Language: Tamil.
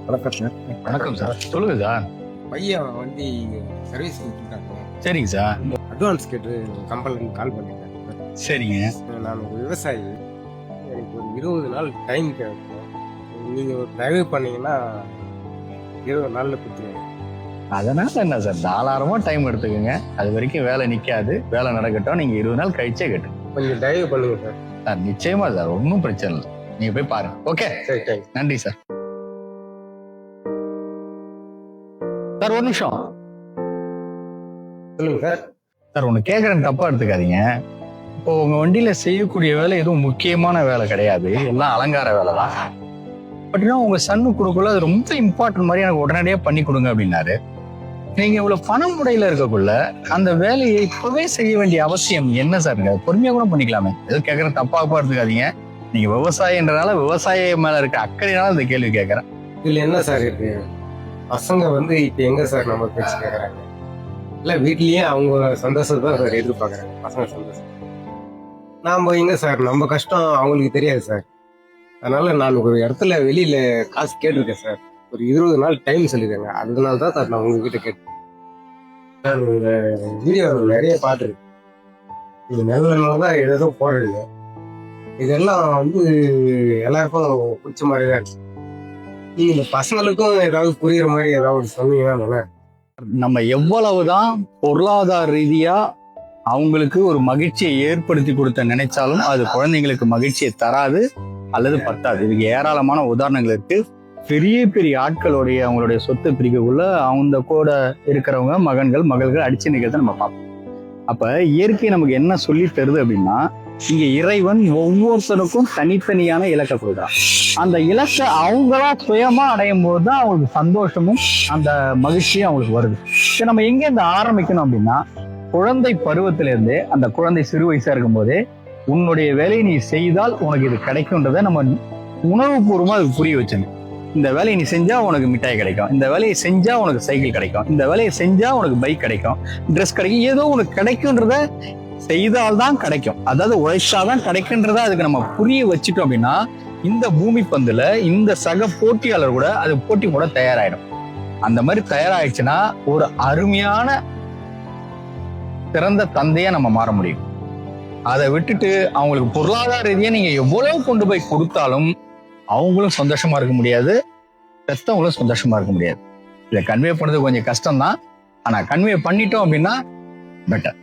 வணக்கம் சார். வணக்கம் சார், சொல்லுங்க சார். பையன் வண்டி சர்வீஸ் கொடுத்துருக்காங்க. சரிங்க சார். அட்வான்ஸ் கேட்டு கம்பெனிலேருந்து கால் பண்ணியிருக்காங்க. சரிங்க. நான் ஒரு விவசாயி, எனக்கு ஒரு 20 நாள் டைம் கேட்கும். நீங்கள் ஒரு தயவு பண்ணீங்கன்னா 20 நாளில் கொடுத்துருங்க. அதனால என்ன சார், தாராளமா டைம் எடுத்துக்கோங்க. அது வரைக்கும் வேலை நிக்காது, வேலை நடக்கட்டும். நீங்க 20 நாள் கழிச்சே கேட்டு கொஞ்சம் தயவு பண்ணுங்க சார். சார். நிச்சயமா சார், ஒன்றும் பிரச்சனை இல்லை. நீங்க போய் பாருங்க. ஓகே, சரி, தேங்க்ஸ். நன்றி சார். சார் ஒரு நிமிஷம். சொல்லுங்க சார். சார் ஒன்று கேட்குறேன், தப்பா எடுத்துக்காதீங்க. இப்போ உங்க வண்டியில செய்யக்கூடிய வேலை எதுவும் முக்கியமான வேலை கிடையாது, எல்லாம் அலங்கார வேலை தான். பட் உங்க சன்னு கொடுக்கல அது ரொம்ப இம்பார்ட்டன்ட் மாதிரி எனக்கு உடனடியாக பண்ணி கொடுங்க அப்படின்னாரு. நீங்க இவ்வளவு பணம் முறையில இருக்கக்குள்ள அந்த வேலையை இப்பவே செய்ய வேண்டிய அவசியம் என்ன சார்? பொறுமையா கூட பண்ணிக்கலாமே. எதுவும் கேட்கறேன், தப்பாக எடுத்துக்காதீங்க. நீங்க விவசாயன்றனால விவசாய மேல இருக்க அக்கறையினால இந்த கேள்வி கேட்கறேன். இதில் என்ன சார் இருக்கு? பசங்க இப்போ எங்க சார் நம்ம பேச்சு கேட்குறாங்க? இல்லை, வீட்லயே அவங்க சந்தோஷத்தை தான் சார் எதிர்பார்க்குறாங்க, பசங்க சந்தோஷம். நாம் எங்க சார், நம்ம கஷ்டம் அவங்களுக்கு தெரியாது சார். அதனால நான் ஒரு இடத்துல வெளியில காசு கேட்டிருக்கேன் சார். ஒரு 20 நாள் டைம் சொல்லியிருக்காங்க. அதனால தான் சார் நான் உங்ககிட்ட கேட்டேன் சார். உங்க வீடியோ நிறைய பார்த்துருக்கு. இது நல்ல தான் ஏதோ போடுறீங்க. இதெல்லாம் எல்லாருக்கும் பிடிச்ச மாதிரி தான் இருக்கு. நீங்க இந்த பசங்களுக்கும் ஏதாவது புரியுற மாதிரி ஏதாவது சொன்னீங்கன்னா நல்லா இருக்கும். நம்ம எவ்வளவுதான் பொருளாதார ரீதியா அவங்களுக்கு ஒரு மகிழ்ச்சியை ஏற்படுத்தி கொடுத்த நினைச்சாலும் அது குழந்தைங்களுக்கு மகிழ்ச்சியை தராது அல்லது பத்தாது. இதுக்கு ஏராளமான உதாரணங்கள் இருக்கு. பெரிய பெரிய ஆட்களுடைய அவங்களுடைய சொத்து பிரிக்கக்குள்ள அவங்க கூட இருக்கிறவங்க மகள்கள் அடிச்சு நிற்கிறத நம்ம பார்ப்போம். அப்ப இயற்கை நமக்கு என்ன சொல்லி தருது அப்படின்னா, இங்க இறைவன் ஒவ்வொருத்தருக்கும் தனித்தனியான இலக்கை கொடுக்குறான். அந்த இலக்கை அவங்களா சுயமா அடையும் போதுதான் அவங்களுக்கு சந்தோஷமும் அந்த மகிழ்ச்சியும் அவங்களுக்கு வருது. நம்ம எங்க இந்த ஆரம்பிக்கணும் அப்படின்னா, குழந்தை பருவத்திலிருந்தே அந்த குழந்தை சிறு வயசா இருக்கும் போதே உன்னுடைய வேலையை நீ செய்தால் உனக்கு இது கிடைக்கும்ன்றதை நம்ம உணர்வுபூர்வமா அதுக்கு புரிய வச்சணும். இந்த வேலையை நீ செஞ்சா உனக்கு மிட்டாய் கிடைக்கும், இந்த வேலையை செஞ்சா உனக்கு சைக்கிள் கிடைக்கும், இந்த வேலையை செஞ்சா உனக்கு பைக் கிடைக்கும், ட்ரெஸ் கிடைக்கும், ஏதோ உனக்கு கிடைக்கும்ன்றத செய்தால்தான் கிடைக்கும். அதாவது உழைச்சாதான் கிடைக்குன்றத அதுக்கு நம்ம புரிய வச்சுட்டோம் அப்படின்னா, இந்த பூமி பந்துல இந்த சக போட்டியாளர் கூட அது போட்டி கூட தயாராயிடும். அந்த மாதிரி தயாராயிடுச்சுன்னா ஒரு அருமையான சிறந்த தந்தையா நம்ம மாற முடியும். அதை விட்டுட்டு அவங்களுக்கு பொருளாதார ரீதியா நீங்க எவ்வளவு கொண்டு போய் கொடுத்தாலும் அவங்களும் சந்தோஷமா இருக்க முடியாது, பெத்தவங்களும் சந்தோஷமா இருக்க முடியாது. இதை கன்வே பண்றது கொஞ்சம் கஷ்டம் தான். ஆனா கன்வே பண்ணிட்டோம் அப்படின்னா பெட்டர்.